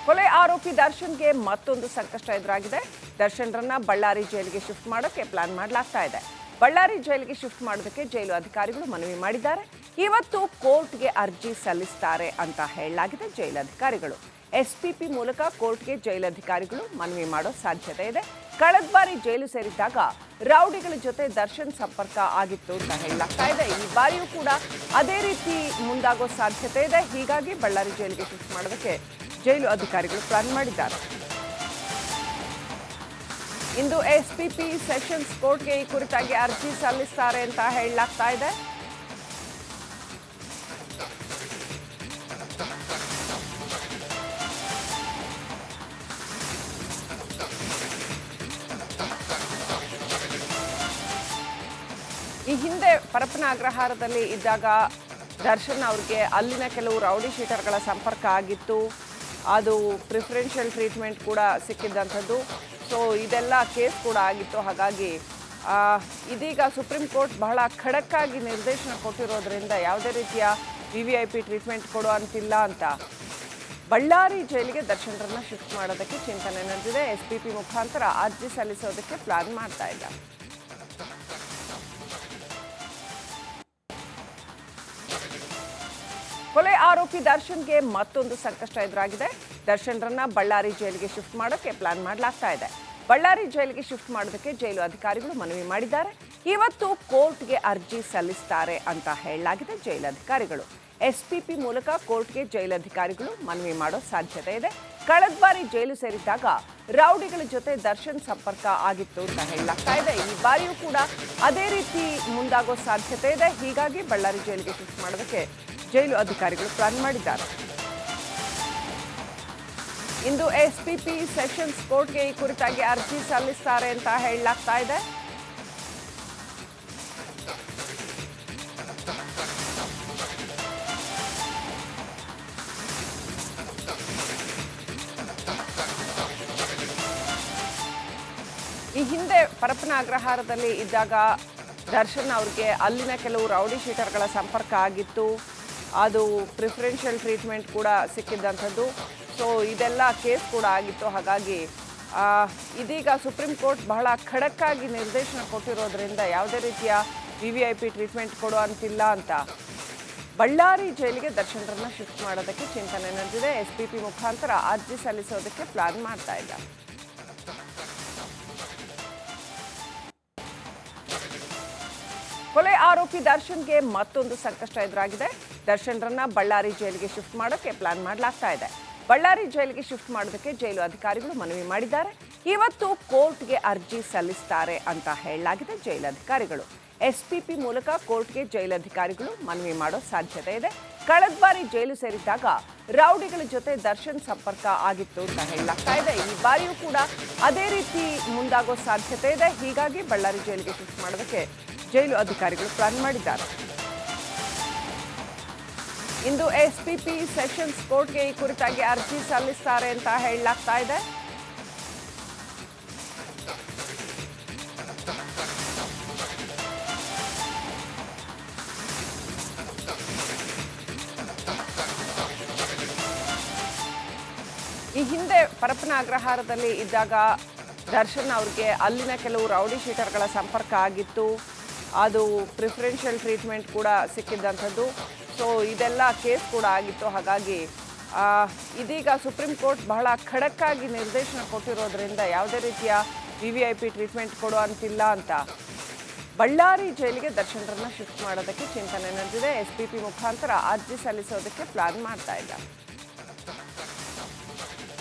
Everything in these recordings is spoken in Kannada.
ಕೊಲೆ ಆರೋಪಿ ದರ್ಶನ್ಗೆ ಮತ್ತೊಂದು ಸಂಕಷ್ಟ ಎದುರಾಗಿದೆ. ದರ್ಶನ್ರನ್ನ ಬಳ್ಳಾರಿ ಜೈಲಿಗೆ ಶಿಫ್ಟ್ ಮಾಡೋಕೆ ಪ್ಲಾನ್ ಮಾಡಲಾಗ್ತಾ ಇದೆ. ಬಳ್ಳಾರಿ ಜೈಲಿಗೆ ಶಿಫ್ಟ್ ಮಾಡೋದಕ್ಕೆ ಜೈಲು ಅಧಿಕಾರಿಗಳು ಮನವಿ ಮಾಡಿದ್ದಾರೆ. ಇವತ್ತು ಕೋರ್ಟ್ಗೆ ಅರ್ಜಿ ಸಲ್ಲಿಸುತ್ತಾರೆ ಅಂತ ಹೇಳಲಾಗಿದೆ. ಜೈಲಧಿಕಾರಿಗಳು ಎಸ್ಪಿಪಿ ಮೂಲಕ ಕೋರ್ಟ್ಗೆ ಜೈಲಧಿಕಾರಿಗಳು ಮನವಿ ಮಾಡೋ ಸಾಧ್ಯತೆ ಇದೆ. ಕಳೆದ ಬಾರಿ ಜೈಲು ಸೇರಿದ್ದಾಗ ರೌಡಿಗಳ ಜೊತೆ ದರ್ಶನ್ ಸಂಪರ್ಕ ಆಗಿತ್ತು ಅಂತ ಹೇಳಲಾಗ್ತಾ ಇದೆ. ಈ ಬಾರಿಯೂ ಕೂಡ ಅದೇ ರೀತಿ ಮುಂದಾಗೋ ಸಾಧ್ಯತೆ ಇದೆ. ಹೀಗಾಗಿ ಬಳ್ಳಾರಿ ಜೈಲಿಗೆ ಶಿಫ್ಟ್ ಮಾಡೋದಕ್ಕೆ ಜೈಲು ಅಧಿಕಾರಿಗಳು ಪ್ಲಾನ್ ಮಾಡಿದ್ದಾರೆ. ಇಂದು ಎಸ್ಪಿಪಿ ಸೆಷನ್ಸ್ ಕೋರ್ಟ್ಗೆ ಈ ಕುರಿತಾಗಿ ಅರ್ಜಿ ಸಲ್ಲಿಸುತ್ತಾರೆ ಅಂತ ಹೇಳಲಾಗ್ತಾ ಇದೆ. ಈ ಹಿಂದೆ ಪರಪ್ಪನ ಅಗ್ರಹಾರದಲ್ಲಿ ಇದ್ದಾಗ ದರ್ಶನ್ ಅವ್ರಿಗೆ ಅಲ್ಲಿನ ಕೆಲವು ರೌಡಿ ಶೀಟರ್ಗಳ ಸಂಪರ್ಕ ಆಗಿತ್ತು. ಅದು ಪ್ರಿಫರೆನ್ಷಿಯಲ್ ಟ್ರೀಟ್ಮೆಂಟ್ ಕೂಡ ಸಿಕ್ಕಿದ್ದಂಥದ್ದು. ಸೊ ಇದೆಲ್ಲ ಕೇಸ್ ಕೂಡ ಆಗಿತ್ತು. ಹಾಗಾಗಿ ಇದೀಗ ಸುಪ್ರೀಂ ಕೋರ್ಟ್ ಬಹಳ ಖಡಕ್ಕಾಗಿ ನಿರ್ದೇಶನ ಕೊಟ್ಟಿರೋದ್ರಿಂದ ಯಾವುದೇ ರೀತಿಯ VVIP ಟ್ರೀಟ್ಮೆಂಟ್ ಕೊಡುವಂತಿಲ್ಲ ಅಂತ ಬಳ್ಳಾರಿ ಜೈಲಿಗೆ ದರ್ಶನ್ರನ್ನ ಶಿಫ್ಟ್ ಮಾಡೋದಕ್ಕೆ ಚಿಂತನೆ ನಡೆದಿದೆ. SPP ಮುಖಾಂತರ ಅರ್ಜಿ ಸಲ್ಲಿಸೋದಕ್ಕೆ ಪ್ಲಾನ್ ಮಾಡ್ತಾ ಇದ್ದಾರೆ. ಕೊಲೆ ಆರೋಪಿ ದರ್ಶನ್ಗೆ ಮತ್ತೊಂದು ಸಂಕಷ್ಟ ಎದುರಾಗಿದೆ. ದರ್ಶನ್ರನ್ನ ಬಳ್ಳಾರಿ ಜೈಲಿಗೆ ಶಿಫ್ಟ್ ಮಾಡೋಕೆ ಪ್ಲಾನ್ ಮಾಡಲಾಗ್ತಾ ಇದೆ. ಬಳ್ಳಾರಿ ಜೈಲಿಗೆ ಶಿಫ್ಟ್ ಮಾಡೋದಕ್ಕೆ ಜೈಲು ಅಧಿಕಾರಿಗಳು ಮನವಿ ಮಾಡಿದ್ದಾರೆ. ಇವತ್ತು ಕೋರ್ಟ್ಗೆ ಅರ್ಜಿ ಸಲ್ಲಿಸುತ್ತಾರೆ ಅಂತ ಹೇಳಲಾಗಿದೆ. ಜೈಲಧಿಕಾರಿಗಳು SPP ಮೂಲಕ ಕೋರ್ಟ್ಗೆ ಜೈಲಧಿಕಾರಿಗಳು ಮನವಿ ಮಾಡೋ ಸಾಧ್ಯತೆ ಇದೆ. ಕಳೆದ ಬಾರಿ ಜೈಲು ಸೇರಿದ್ದಾಗ ರೌಡಿಗಳ ಜೊತೆ ದರ್ಶನ್ ಸಂಪರ್ಕ ಆಗಿತ್ತು ಅಂತ ಹೇಳಲಾಗ್ತಾ ಇದೆ. ಈ ಬಾರಿಯೂ ಕೂಡ ಅದೇ ರೀತಿ ಮುಂದಾಗೋ ಸಾಧ್ಯತೆ ಇದೆ. ಹೀಗಾಗಿ ಬಳ್ಳಾರಿ ಜೈಲಿಗೆ ಶಿಫ್ಟ್ ಮಾಡೋದಕ್ಕೆ ಜೈಲು ಅಧಿಕಾರಿಗಳು ಪ್ಲಾನ್ ಮಾಡಿದ್ದಾರೆ. ಇಂದು SPP ಸೆಷನ್ಸ್ ಕೋರ್ಟ್ಗೆ ಈ ಕುರಿತಾಗಿ ಅರ್ಜಿ ಸಲ್ಲಿಸುತ್ತಾರೆ ಅಂತ ಹೇಳಲಾಗ್ತಾ ಇದೆ. ಈ ಹಿಂದೆ ಪರಪ್ಪನ ಅಗ್ರಹಾರದಲ್ಲಿ ಇದ್ದಾಗ ದರ್ಶನ್ ಅವ್ರಿಗೆ ಅಲ್ಲಿನ ಕೆಲವು ರೌಡಿ ಶೀಟರ್ಗಳ ಸಂಪರ್ಕ ಆಗಿತ್ತು. ಅದು ಪ್ರಿಫರೆನ್ಷಿಯಲ್ ಟ್ರೀಟ್ಮೆಂಟ್ ಕೂಡ ಸಿಕ್ಕಿದ್ದಂಥದ್ದು. ಸೊ ಇದೆಲ್ಲ ಕೇಸ್ ಕೂಡ ಆಗಿತ್ತು. ಹಾಗಾಗಿ ಇದೀಗ ಸುಪ್ರೀಂ ಕೋರ್ಟ್ ಬಹಳ ಖಡಕ್ಕಾಗಿ ನಿರ್ದೇಶನ ಕೊಟ್ಟಿರೋದ್ರಿಂದ ಯಾವುದೇ ರೀತಿಯ VVIP ಟ್ರೀಟ್ಮೆಂಟ್ ಕೊಡುವಂತಿಲ್ಲ ಅಂತ ಬಳ್ಳಾರಿ ಜೈಲಿಗೆ ದರ್ಶನ್ರನ್ನ ಶಿಫ್ಟ್ ಮಾಡೋದಕ್ಕೆ ಚಿಂತನೆ ನಡೆದಿದೆ. SPP ಮುಖಾಂತರ ಅರ್ಜಿ ಸಲ್ಲಿಸೋದಕ್ಕೆ ಪ್ಲಾನ್ ಮಾಡ್ತಾ ಇದ್ದಾರೆ. ಕೊಲೆ ಆರೋಪಿ ದರ್ಶನ್ಗೆ ಮತ್ತೊಂದು ಸಂಕಷ್ಟ ಎದುರಾಗಿದೆ. ದರ್ಶನ್ರನ್ನ ಬಳ್ಳಾರಿ ಜೈಲಿಗೆ ಶಿಫ್ಟ್ ಮಾಡೋಕೆ ಪ್ಲಾನ್ ಮಾಡಲಾಗ್ತಾ ಇದೆ. ಬಳ್ಳಾರಿ ಜೈಲಿಗೆ ಶಿಫ್ಟ್ ಮಾಡೋದಕ್ಕೆ ಜೈಲು ಅಧಿಕಾರಿಗಳು ಮನವಿ ಮಾಡಿದ್ದಾರೆ. ಇವತ್ತು ಕೋರ್ಟ್ಗೆ ಅರ್ಜಿ ಸಲ್ಲಿಸುತ್ತಾರೆ ಅಂತ ಹೇಳಲಾಗಿದೆ. ಜೈಲಧಿಕಾರಿಗಳು SPP ಮೂಲಕ ಕೋರ್ಟ್ಗೆ ಜೈಲಧಿಕಾರಿಗಳು ಮನವಿ ಮಾಡೋ ಸಾಧ್ಯತೆ ಇದೆ. ಕಳೆದ ಬಾರಿ ಜೈಲು ಸೇರಿದ್ದಾಗ ರೌಡಿಗಳ ಜೊತೆ ದರ್ಶನ್ ಸಂಪರ್ಕ ಆಗಿತ್ತು ಅಂತ ಹೇಳಲಾಗ್ತಾ ಇದೆ. ಈ ಬಾರಿಯೂ ಕೂಡ ಅದೇ ರೀತಿ ಮುಂದಾಗೋ ಸಾಧ್ಯತೆ ಇದೆ. ಹೀಗಾಗಿ ಬಳ್ಳಾರಿ ಜೈಲಿಗೆ ಶಿಫ್ಟ್ ಮಾಡೋದಕ್ಕೆ ಜೈಲು ಅಧಿಕಾರಿಗಳು ಪ್ಲಾನ್ ಮಾಡಿದ್ದಾರೆ. ಇಂದು SPP ಸೆಷನ್ಸ್ ಕೋರ್ಟ್ಗೆ ಈ ಕುರಿತಾಗಿ ಅರ್ಜಿ ಸಲ್ಲಿಸುತ್ತಾರೆ ಅಂತ ಹೇಳಲಾಗ್ತಾ ಇದೆ. ಈ ಹಿಂದೆ ಪರಪ್ಪನ ಅಗ್ರಹಾರದಲ್ಲಿ ಇದ್ದಾಗ ದರ್ಶನ್ ಅವ್ರಿಗೆ ಅಲ್ಲಿನ ಕೆಲವು ರೌಡಿ ಶೀಟರ್ಗಳ ಸಂಪರ್ಕ ಆಗಿತ್ತು. ಅದು ಪ್ರಿಫರೆನ್ಷಿಯಲ್ ಟ್ರೀಟ್ಮೆಂಟ್ ಕೂಡ ಸಿಕ್ಕಿದ್ದಂಥದ್ದು. ಸೊ ಇದೆಲ್ಲ ಕೇಸ್ ಕೂಡ ಆಗಿತ್ತು. ಹಾಗಾಗಿ ಇದೀಗ ಸುಪ್ರೀಂ ಕೋರ್ಟ್ ಬಹಳ ಖಡಕ್ಕಾಗಿ ನಿರ್ದೇಶನ ಕೊಟ್ಟಿರೋದ್ರಿಂದ ಯಾವುದೇ ರೀತಿಯ VVIP ಟ್ರೀಟ್ಮೆಂಟ್ ಕೊಡುವಂತಿಲ್ಲ ಅಂತ ಬಳ್ಳಾರಿ ಜೈಲಿಗೆ ದರ್ಶನ್ರನ್ನ ಶಿಫ್ಟ್ ಮಾಡೋದಕ್ಕೆ ಚಿಂತನೆ ನಡೆದಿದೆ. SPP ಮುಖಾಂತರ ಅರ್ಜಿ ಸಲ್ಲಿಸೋದಕ್ಕೆ ಪ್ಲಾನ್ ಮಾಡ್ತಾ ಇದ್ದಾರೆ.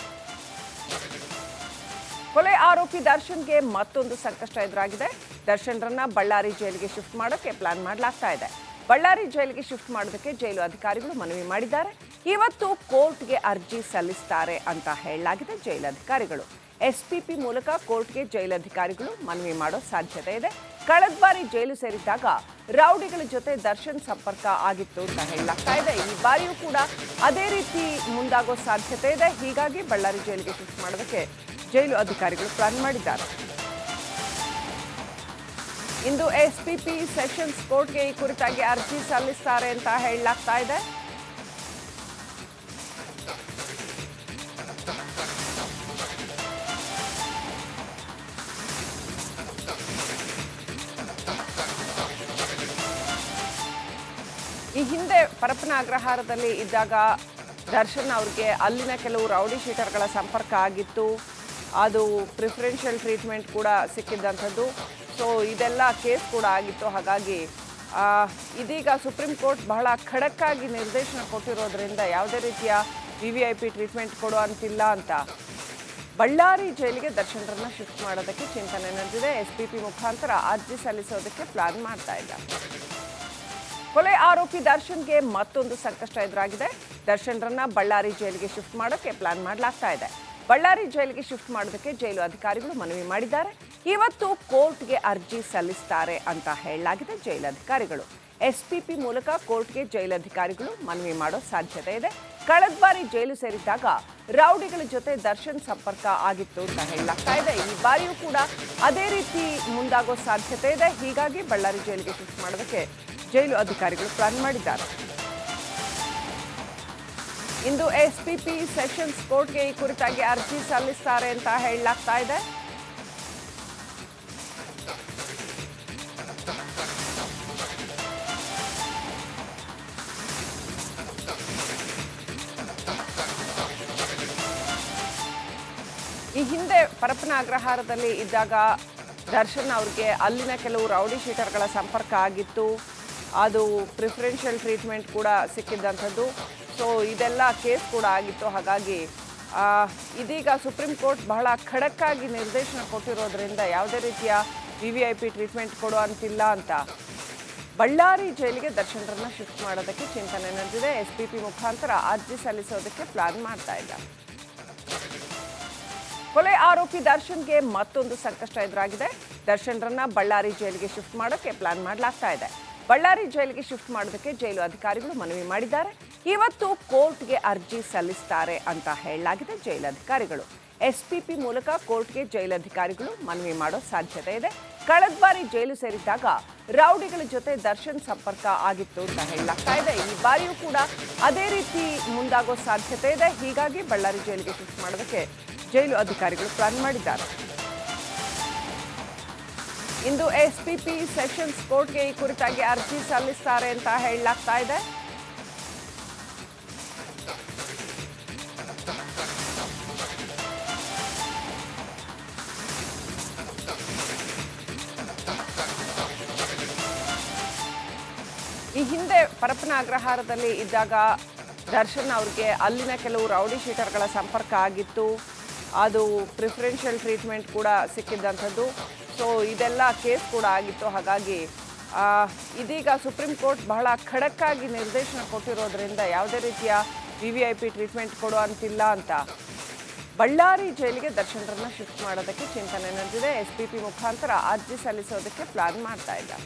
ಕೊಲೆ ಆರೋಪಿ ದರ್ಶನ್ಗೆ ಮತ್ತೊಂದು ಸಂಕಷ್ಟ ಎದುರಾಗಿದೆ. ದರ್ಶನ್ರನ್ನ ಬಳ್ಳಾರಿ ಜೈಲಿಗೆ ಶಿಫ್ಟ್ ಮಾಡೋಕೆ ಪ್ಲಾನ್ ಮಾಡಲಾಗ್ತಾ ಇದೆ. ಬಳ್ಳಾರಿ ಜೈಲಿಗೆ ಶಿಫ್ಟ್ ಮಾಡೋದಕ್ಕೆ ಜೈಲು ಅಧಿಕಾರಿಗಳು ಮನವಿ ಮಾಡಿದ್ದಾರೆ. ಇವತ್ತು ಕೋರ್ಟ್ಗೆ ಅರ್ಜಿ ಸಲ್ಲಿಸುತ್ತಾರೆ ಅಂತ ಹೇಳಲಾಗಿದೆ. ಜೈಲಧಿಕಾರಿಗಳು SPP ಮೂಲಕ ಕೋರ್ಟ್ಗೆ ಜೈಲಧಿಕಾರಿಗಳು ಮನವಿ ಮಾಡೋ ಸಾಧ್ಯತೆ ಇದೆ. ಕಳೆದ ಬಾರಿ ಜೈಲು ಸೇರಿದ್ದಾಗ ರೌಡಿಗಳ ಜೊತೆ ದರ್ಶನ್ ಸಂಪರ್ಕ ಆಗಿತ್ತು ಅಂತ ಹೇಳಲಾಗ್ತಾ ಇದೆ. ಈ ಬಾರಿಯೂ ಕೂಡ ಅದೇ ರೀತಿ ಮುಂದಾಗೋ ಸಾಧ್ಯತೆ ಇದೆ. ಹೀಗಾಗಿ ಬಳ್ಳಾರಿ ಜೈಲಿಗೆ ಶಿಫ್ಟ್ ಮಾಡೋದಕ್ಕೆ ಜೈಲು ಅಧಿಕಾರಿಗಳು ಪ್ಲಾನ್ ಮಾಡಿದ್ದಾರೆ. ಇಂದು SPP ಸೆಷನ್ಸ್ ಕೋರ್ಟ್ಗೆ ಈ ಕುರಿತಾಗಿ ಅರ್ಜಿ ಸಲ್ಲಿಸುತ್ತಾರೆ ಅಂತ ಹೇಳಲಾಗ್ತಾ ಇದೆ. ಹಿಂದೆ ಪರಪ್ಪನ ಅಗ್ರಹಾರದಲ್ಲಿ ಇದ್ದಾಗ ದರ್ಶನ್ ಅವ್ರಿಗೆ ಅಲ್ಲಿನ ಕೆಲವು ರೌಡಿ ಶೀಟರ್ಗಳ ಸಂಪರ್ಕ ಆಗಿತ್ತು. ಅದು ಪ್ರಿಫರೆನ್ಷಿಯಲ್ ಟ್ರೀಟ್ಮೆಂಟ್ ಕೂಡ ಸಿಕ್ಕಿದ್ದಂಥದ್ದು. ಸೊ ಇದೆಲ್ಲ ಕೇಸ್ ಕೂಡ ಆಗಿತ್ತು. ಹಾಗಾಗಿ ಇದೀಗ ಸುಪ್ರೀಂ ಕೋರ್ಟ್ ಬಹಳ ಖಡಕ್ಕಾಗಿ ನಿರ್ದೇಶನ ಕೊಟ್ಟಿರೋದ್ರಿಂದ ಯಾವುದೇ ರೀತಿಯ VVIP ಟ್ರೀಟ್ಮೆಂಟ್ ಕೊಡುವಂತಿಲ್ಲ ಅಂತ ಬಳ್ಳಾರಿ ಜೈಲಿಗೆ ದರ್ಶನ್ರನ್ನ ಶಿಫ್ಟ್ ಮಾಡೋದಕ್ಕೆ ಚಿಂತನೆ ನಡೆದಿದೆ. SPP ಮುಖಾಂತರ ಅರ್ಜಿ ಸಲ್ಲಿಸೋದಕ್ಕೆ ಪ್ಲಾನ್ ಮಾಡ್ತಾ ಇದ್ದಾರೆ. ಕೊಲೆ ಆರೋಪಿ ದರ್ಶನ್ಗೆ ಮತ್ತೊಂದು ಸಂಕಷ್ಟ ಎದುರಾಗಿದೆ. ದರ್ಶನ್ರನ್ನ ಬಳ್ಳಾರಿ ಜೈಲಿಗೆ ಶಿಫ್ಟ್ ಮಾಡೋಕ್ಕೆ ಪ್ಲಾನ್ ಮಾಡಲಾಗ್ತಾ ಇದೆ. ಬಳ್ಳಾರಿ ಜೈಲಿಗೆ ಶಿಫ್ಟ್ ಮಾಡೋದಕ್ಕೆ ಜೈಲು ಅಧಿಕಾರಿಗಳು ಮನವಿ ಮಾಡಿದ್ದಾರೆ. ಇವತ್ತು ಕೋರ್ಟ್ಗೆ ಅರ್ಜಿ ಸಲ್ಲಿಸ್ತಾರೆ ಅಂತ ಹೇಳಲಾಗಿದೆ ಜೈಲಧಿಕಾರಿಗಳು. SPP ಮೂಲಕ ಕೋರ್ಟ್ಗೆ ಜೈಲಧಿಕಾರಿಗಳು ಮನವಿ ಮಾಡೋ ಸಾಧ್ಯತೆ ಇದೆ. ಕಳೆದ ಬಾರಿ ಜೈಲು ಸೇರಿದ್ದಾಗ ರೌಡಿಗಳ ಜೊತೆ ದರ್ಶನ್ ಸಂಪರ್ಕ ಆಗಿತ್ತು ಅಂತ ಹೇಳಲಾಗ್ತಾ ಇದೆ. ಈ ಬಾರಿಯೂ ಕೂಡ ಅದೇ ರೀತಿ ಮುಂದಾಗೋ ಸಾಧ್ಯತೆ ಇದೆ. ಹೀಗಾಗಿ ಬಳ್ಳಾರಿ ಜೈಲಿಗೆ ಶಿಫ್ಟ್ ಮಾಡೋದಕ್ಕೆ ಜೈಲು ಅಧಿಕಾರಿಗಳು ಪ್ಲಾನ್ ಮಾಡಿದ್ದಾರೆ. ಇಂದು SPP ಸೆಷನ್ಸ್ ಕೋರ್ಟ್ಗೆ ಈ ಕುರಿತಾಗಿ ಅರ್ಜಿ ಸಲ್ಲಿಸ್ತಾರೆ ಅಂತ ಹೇಳಲಾಗ್ತಾ ಇದೆ. ಈ ಹಿಂದೆ ಪರಪ್ಪನ ಅಗ್ರಹಾರದಲ್ಲಿ ಇದ್ದಾಗ ದರ್ಶನ್ ಅವ್ರಿಗೆ ಅಲ್ಲಿನ ಕೆಲವು ರೌಡಿ ಶೀಟರ್ಗಳ ಸಂಪರ್ಕ ಆಗಿತ್ತು. ಅದು ಪ್ರಿಫರೆನ್ಷಿಯಲ್ ಟ್ರೀಟ್ಮೆಂಟ್ ಕೂಡ ಸಿಕ್ಕಿದ್ದಂಥದ್ದು. ಸೊ ಇದೆಲ್ಲ ಕೇಸ್ ಕೂಡ ಆಗಿತ್ತು. ಹಾಗಾಗಿ ಇದೀಗ ಸುಪ್ರೀಂ ಕೋರ್ಟ್ ಬಹಳ ಖಡಕ್ಕಾಗಿ ನಿರ್ದೇಶನ ಕೊಟ್ಟಿರೋದ್ರಿಂದ ಯಾವುದೇ ರೀತಿಯ VVIP ಟ್ರೀಟ್ಮೆಂಟ್ ಕೊಡುವಂತಿಲ್ಲ ಅಂತ ಬಳ್ಳಾರಿ ಜೈಲಿಗೆ ದರ್ಶನ್ರನ್ನ ಶಿಫ್ಟ್ ಮಾಡೋದಕ್ಕೆ ಚಿಂತನೆ ನಡೆದಿದೆ. SPP ಮುಖಾಂತರ ಅರ್ಜಿ ಸಲ್ಲಿಸೋದಕ್ಕೆ ಪ್ಲಾನ್ ಮಾಡ್ತಾ ಇದ್ದಾರೆ. ಕೊಲೆ ಆರೋಪಿ ದರ್ಶನ್ಗೆ ಮತ್ತೊಂದು ಸಂಕಷ್ಟ ಎದುರಾಗಿದೆ. ದರ್ಶನ್ರನ್ನ ಬಳ್ಳಾರಿ ಜೈಲಿಗೆ ಶಿಫ್ಟ್ ಮಾಡೋಕ್ಕೆ ಪ್ಲಾನ್ ಮಾಡಲಾಗ್ತಾ ಇದೆ. ಬಳ್ಳಾರಿ ಜೈಲಿಗೆ ಶಿಫ್ಟ್ ಮಾಡೋದಕ್ಕೆ ಜೈಲು ಅಧಿಕಾರಿಗಳು ಮನವಿ ಮಾಡಿದ್ದಾರೆ. ಇವತ್ತು ಕೋರ್ಟ್ಗೆ ಅರ್ಜಿ ಸಲ್ಲಿಸ್ತಾರೆ ಅಂತ ಹೇಳಲಾಗಿದೆ ಜೈಲಧಿಕಾರಿಗಳು. SPP ಮೂಲಕ ಕೋರ್ಟ್ಗೆ ಜೈಲಧಿಕಾರಿಗಳು ಮನವಿ ಮಾಡೋ ಸಾಧ್ಯತೆ ಇದೆ. ಕಳೆದ ಬಾರಿ ಜೈಲು ಸೇರಿದ್ದಾಗ ರೌಡಿಗಳ ಜೊತೆ ದರ್ಶನ್ ಸಂಪರ್ಕ ಆಗಿತ್ತು ಅಂತ ಹೇಳಲಾಗ್ತಾ ಇದೆ. ಈ ಬಾರಿಯೂ ಕೂಡ ಅದೇ ರೀತಿ ಮುಂದಾಗೋ ಸಾಧ್ಯತೆ ಇದೆ. ಹೀಗಾಗಿ ಬಳ್ಳಾರಿ ಜೈಲಿಗೆ ಶಿಫ್ಟ್ ಮಾಡೋದಕ್ಕೆ ಜೈಲು ಅಧಿಕಾರಿಗಳು ಪ್ಲಾನ್ ಮಾಡಿದ್ದಾರೆ. ಇಂದು SPP ಸೆಷನ್ಸ್ ಕೋರ್ಟ್ಗೆ ಈ ಕುರಿತಾಗಿ ಅರ್ಜಿ ಸಲ್ಲಿಸ್ತಾರೆ ಅಂತ ಹೇಳಲಾಗ್ತಾ ಇದೆ. ಈ ಹಿಂದೆ ಪರಪ್ಪನ ಅಗ್ರಹಾರದಲ್ಲಿ ಇದ್ದಾಗ ದರ್ಶನ್ ಅವ್ರಿಗೆ ಅಲ್ಲಿನ ಕೆಲವು ರೌಡಿ ಶೀಟರ್ಗಳ ಸಂಪರ್ಕ ಆಗಿತ್ತು. ಅದು ಪ್ರಿಫರೆನ್ಷಿಯಲ್ ಟ್ರೀಟ್ಮೆಂಟ್ ಕೂಡ ಸಿಕ್ಕಿದ್ದಂಥದ್ದು. ಸೊ ಇದೆಲ್ಲ ಕೇಸ್ ಕೂಡ ಆಗಿತ್ತು. ಹಾಗಾಗಿ ಇದೀಗ ಸುಪ್ರೀಂ ಕೋರ್ಟ್ ಬಹಳ ಖಡಕ್ಕಾಗಿ ನಿರ್ದೇಶನ ಕೊಟ್ಟಿರೋದ್ರಿಂದ ಯಾವುದೇ ರೀತಿಯ VVIP ಟ್ರೀಟ್ಮೆಂಟ್ ಕೊಡುವಂತಿಲ್ಲ ಅಂತ ಬಳ್ಳಾರಿ ಜೈಲಿಗೆ ದರ್ಶನ್ರನ್ನ ಶಿಫ್ಟ್ ಮಾಡೋದಕ್ಕೆ ಚಿಂತನೆ ನಡೆದಿದೆ. SPP ಮುಖಾಂತರ ಅರ್ಜಿ ಸಲ್ಲಿಸೋದಕ್ಕೆ ಪ್ಲಾನ್ ಮಾಡ್ತಾ ಇದ್ದಾರೆ.